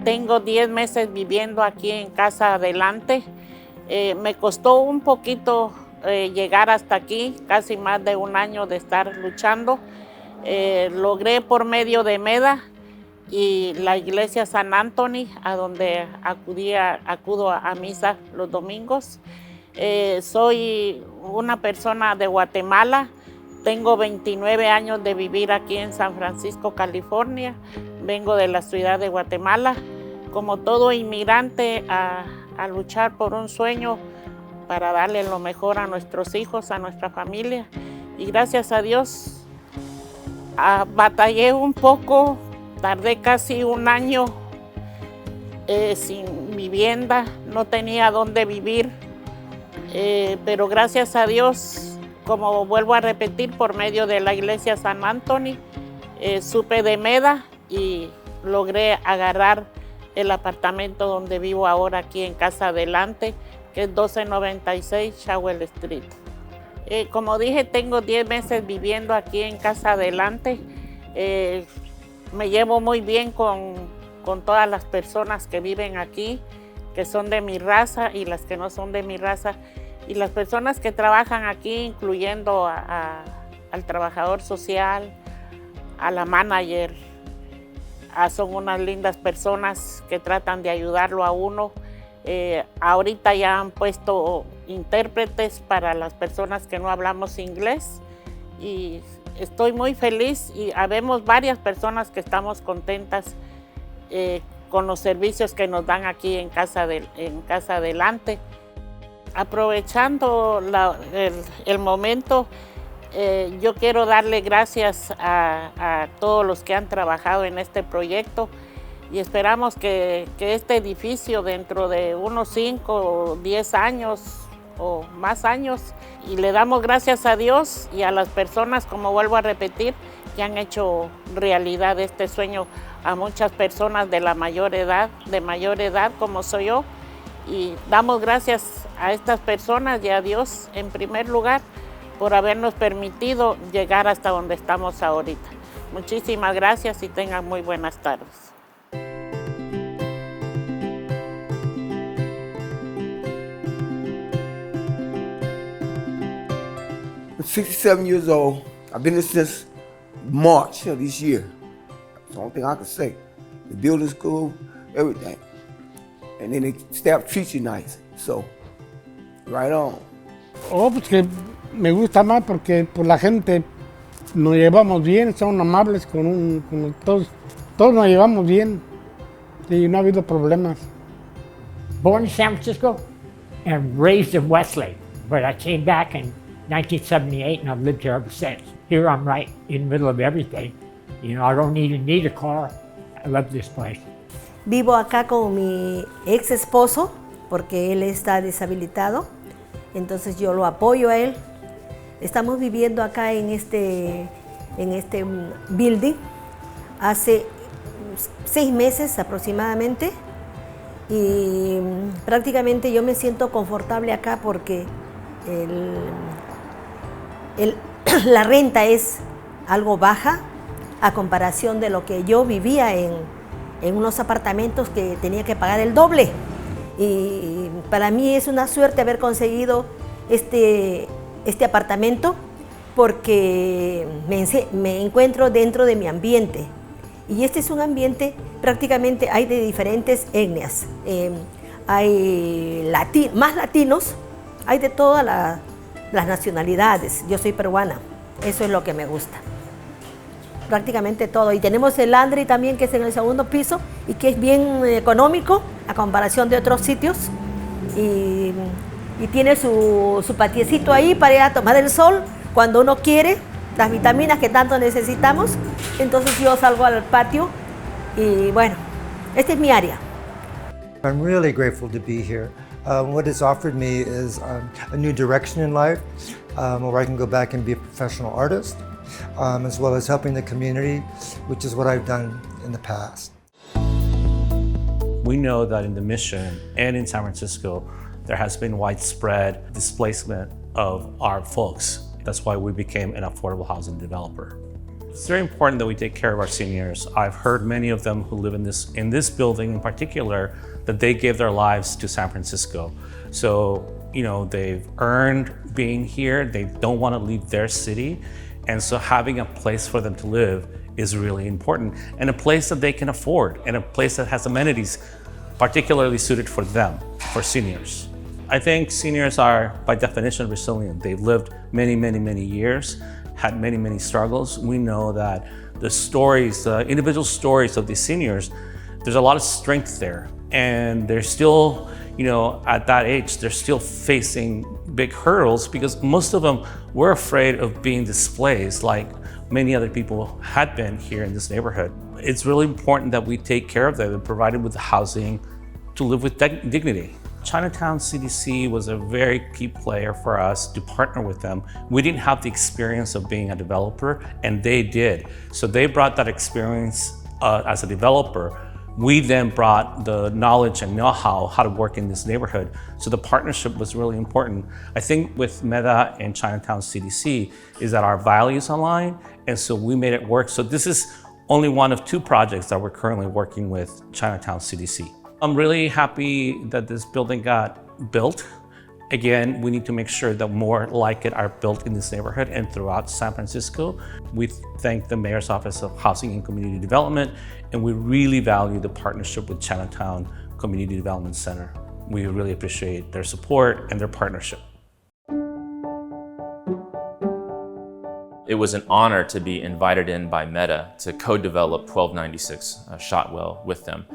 tengo 10 meses viviendo aquí en Casa Adelante. Me costó un poquito llegar hasta aquí, casi más de un año de estar luchando. Logré por medio de MEDA y la iglesia San Anthony, a donde acudo a misa los domingos. Soy una persona de Guatemala, tengo 29 años de vivir aquí en San Francisco, California. Vengo de la ciudad de Guatemala, como todo inmigrante, a luchar por un sueño para darle lo mejor a nuestros hijos, a nuestra familia. Y gracias a Dios, batallé un poco, tardé casi un año sin vivienda, no tenía dónde vivir, pero gracias a Dios, como vuelvo a repetir, por medio de la iglesia San Anthony, supe de MEDA y logré agarrar el apartamento donde vivo ahora aquí en Casa Adelante, que es 1296 Shotwell Street. Como dije, tengo 10 meses viviendo aquí en Casa Adelante. Me llevo muy bien con todas las personas que viven aquí, que son de mi raza y las que no son de mi raza. Y las personas que trabajan aquí, incluyendo al trabajador social, a la manager, son unas lindas personas que tratan de ayudarlo a uno. Ahorita ya han puesto intérpretes para las personas que no hablamos inglés y estoy muy feliz y habemos varias personas que estamos contentas con los servicios que nos dan aquí en Casa Adelante. Aprovechando el momento, yo quiero darle gracias a todos los que han trabajado en este proyecto y esperamos que este edificio dentro de unos 5 o 10 años o más años, y le damos gracias a Dios y a las personas, como vuelvo a repetir, que han hecho realidad este sueño a muchas personas de mayor edad como soy yo, y damos gracias a estas personas y a Dios en primer lugar por habernos permitido llegar hasta donde estamos ahorita. Muchísimas gracias y tengan muy buenas tardes. 67 years old. I've been here since March of this year. That's the only thing I can say. The building's cool, everything. And then the staff treats you nice. So, right on. Oh, pues que me gusta más porque pues, la gente nos llevamos bien, son amables con todos. Todos nos llevamos bien y no ha habido problemas. Born in San Francisco and raised in Westlake, but I came back in 1978 and I've lived here ever since. Here I'm right in the middle of everything. You know, I don't even need a car. I love this place. Vivo acá con mi ex esposo porque él está deshabilitado, entonces yo lo apoyo a él. Estamos viviendo acá en este building hace 6 meses aproximadamente y prácticamente yo me siento confortable acá porque la renta es algo baja a comparación de lo que yo vivía en unos apartamentos que tenía que pagar el doble. Y para mí es una suerte haber conseguido este apartamento porque me encuentro dentro de mi ambiente. Y este es un ambiente, prácticamente hay de diferentes etnias. Hay más latinos, hay de todas las nacionalidades. Yo soy peruana, eso es lo que me gusta. Prácticamente todo. Y tenemos el laundry también, que es en el segundo piso y que es bien económico a comparación de otros sitios. Y tiene su patiecito ahí para ir a tomar el sol cuando uno quiere, las vitaminas que tanto necesitamos. Entonces yo salgo al patio y bueno, esta es mi área. I'm really grateful to be here. What it's offered me is a new direction in life, where I can go back and be a professional artist, as well as helping the community, which is what I've done in the past. We know that in the Mission and in San Francisco, there has been widespread displacement of our folks. That's why we became an affordable housing developer. It's very important that we take care of our seniors. I've heard many of them who live in this building in particular, that they gave their lives to San Francisco. So, they've earned being here. They don't want to leave their city. And so having a place for them to live is really important, and a place that they can afford, and a place that has amenities particularly suited for them, for seniors. I think seniors are, by definition, resilient. They've lived many, many, many years, had many, many struggles. We know that the stories, the individual stories of these seniors, there's a lot of strength there. And they're still, at that age, they're still facing big hurdles because most of them were afraid of being displaced like many other people had been here in this neighborhood. It's really important that we take care of them and provide them with the housing to live with dignity. Chinatown CDC was a very key player for us to partner with them. We didn't have the experience of being a developer, and they did. So they brought that experience as a developer. We then brought the knowledge and know-how to work in this neighborhood. So the partnership was really important. I think with Meta and Chinatown CDC is that our values align, and so we made it work. So this is only one of 2 projects that we're currently working with Chinatown CDC. I'm really happy that this building got built. Again, we need to make sure that more like it are built in this neighborhood and throughout San Francisco. We thank the Mayor's Office of Housing and Community Development, and we really value the partnership with Chinatown Community Development Center. We really appreciate their support and their partnership. It was an honor to be invited in by Meta to co-develop 1296 Shotwell with them.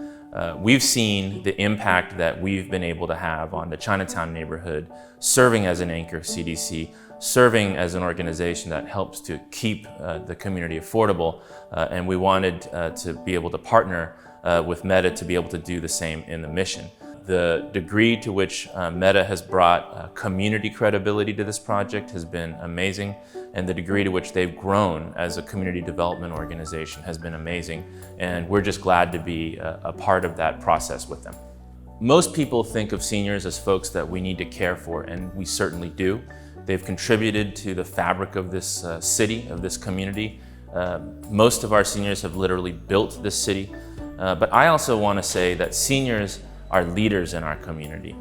We've seen the impact that we've been able to have on the Chinatown neighborhood, serving as an anchor CDC, serving as an organization that helps to keep the community affordable, and we wanted to be able to partner with Meta to be able to do the same in the mission. The degree to which Meta has brought community credibility to this project has been amazing, and the degree to which they've grown as a community development organization has been amazing, and we're just glad to be a part of that process with them. Most people think of seniors as folks that we need to care for, and we certainly do. They've contributed to the fabric of this city, of this community. Most of our seniors have literally built this city, but I also want to say that seniors are leaders in our community.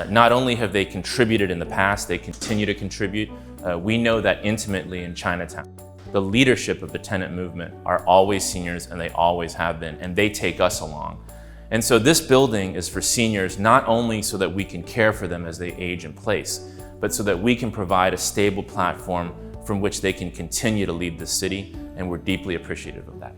Not only have they contributed in the past, they continue to contribute. We know that intimately in Chinatown. The leadership of the tenant movement are always seniors, and they always have been, and they take us along. And so this building is for seniors, not only so that we can care for them as they age in place, but so that we can provide a stable platform from which they can continue to lead the city, and we're deeply appreciative of that.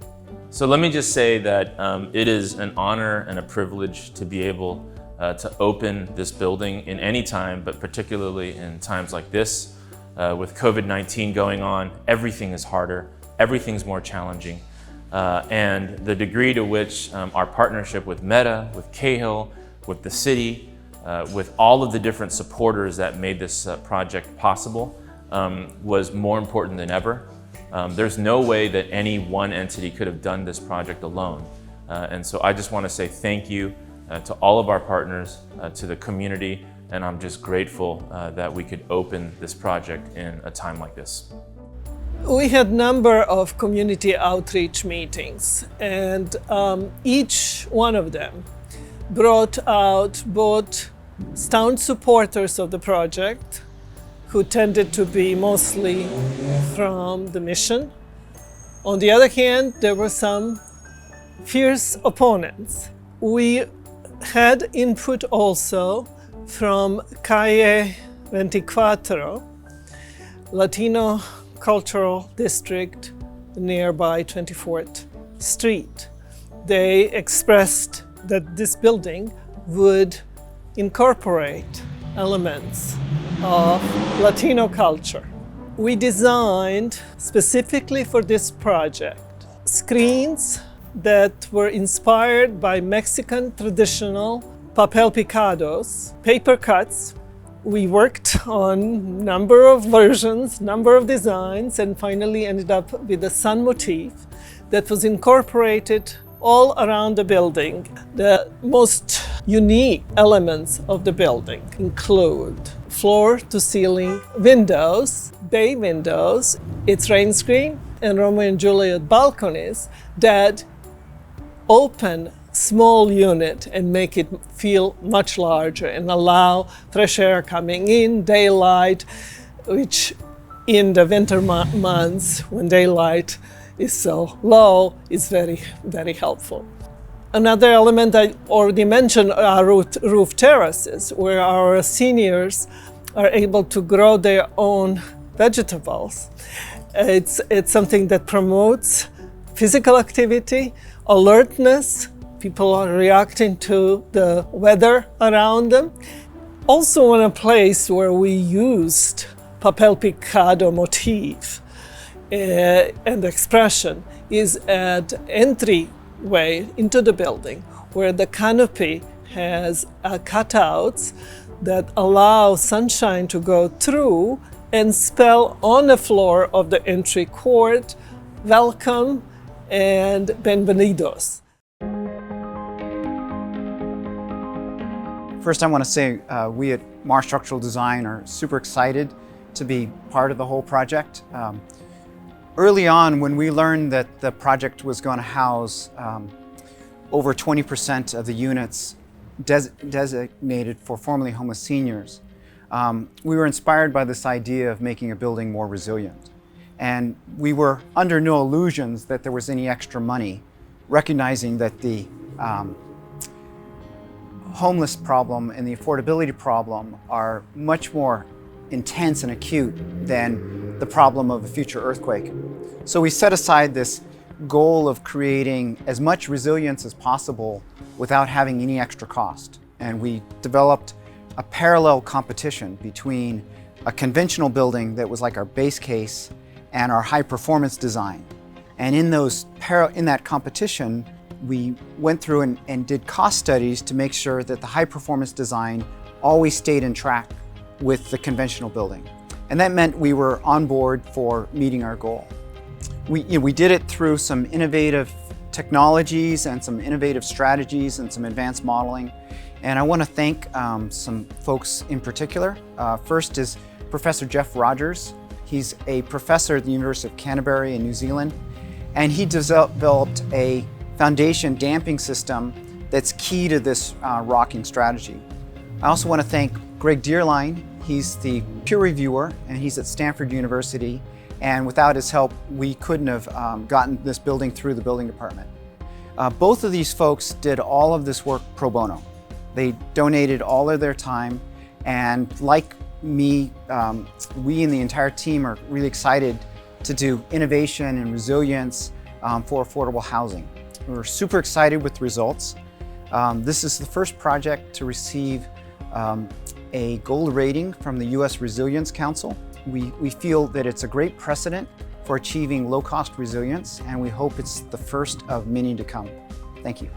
So let me just say that it is an honor and a privilege to be able to open this building in any time, but particularly in times like this. With COVID-19 going on, everything is harder, everything's more challenging. And the degree to which our partnership with Meta, with Cahill, with the city, with all of the different supporters that made this project possible was more important than ever. There's no way that any one entity could have done this project alone. And so I just want to say thank you to all of our partners, to the community, and I'm just grateful that we could open this project in a time like this. We had a number of community outreach meetings, and each one of them brought out both staunch supporters of the project, who tended to be mostly from the mission. On the other hand, there were some fierce opponents. We had input also from Calle 24, Latino cultural district nearby 24th Street. They expressed that this building would incorporate elements of Latino culture. We designed specifically for this project screens that were inspired by Mexican traditional papel picados, paper cuts. We worked on number of versions, number of designs, and finally ended up with a sun motif that was incorporated all around the building. The most unique elements of the building include floor to ceiling windows, bay windows, its rain screen, and Romeo and Juliet balconies that open small unit and make it feel much larger and allow fresh air coming in, daylight, which in the winter months when daylight is so low is very, very helpful. Another element I already mentioned are roof terraces, where our seniors are able to grow their own vegetables. It's something that promotes physical activity, alertness. People are reacting to the weather around them. Also in a place where we used papel picado motif and expression is at entryway into the building, where the canopy has cutouts that allow sunshine to go through and spell on the floor of the entry court, welcome and bienvenidos. First, I want to say we at Mars Structural Design are super excited to be part of the whole project. Early on, when we learned that the project was going to house over 20% of the units designated for formerly homeless seniors, we were inspired by this idea of making a building more resilient. And we were under no illusions that there was any extra money, recognizing that the homeless problem and the affordability problem are much more intense and acute than the problem of a future earthquake. So we set aside this goal of creating as much resilience as possible without having any extra cost. And we developed a parallel competition between a conventional building that was like our base case and our high performance design. And in that competition, we went through and did cost studies to make sure that the high performance design always stayed in track with the conventional building. And that meant we were on board for meeting our goal. We did it through some innovative technologies and some innovative strategies and some advanced modeling. And I want to thank some folks in particular. First is Professor Jeff Rogers. He's a professor at the University of Canterbury in New Zealand, and he developed a foundation damping system that's key to this rocking strategy. I also want to thank Greg Dearline. He's the peer reviewer, and he's at Stanford University. And without his help, we couldn't have gotten this building through the building department. Both of these folks did all of this work pro bono. They donated all of their time, and like me, we and the entire team are really excited to do innovation and resilience for affordable housing. We're super excited with the results. This is the first project to receive a gold rating from the U.S. Resilience Council. We feel that it's a great precedent for achieving low-cost resilience, and we hope it's the first of many to come. Thank you.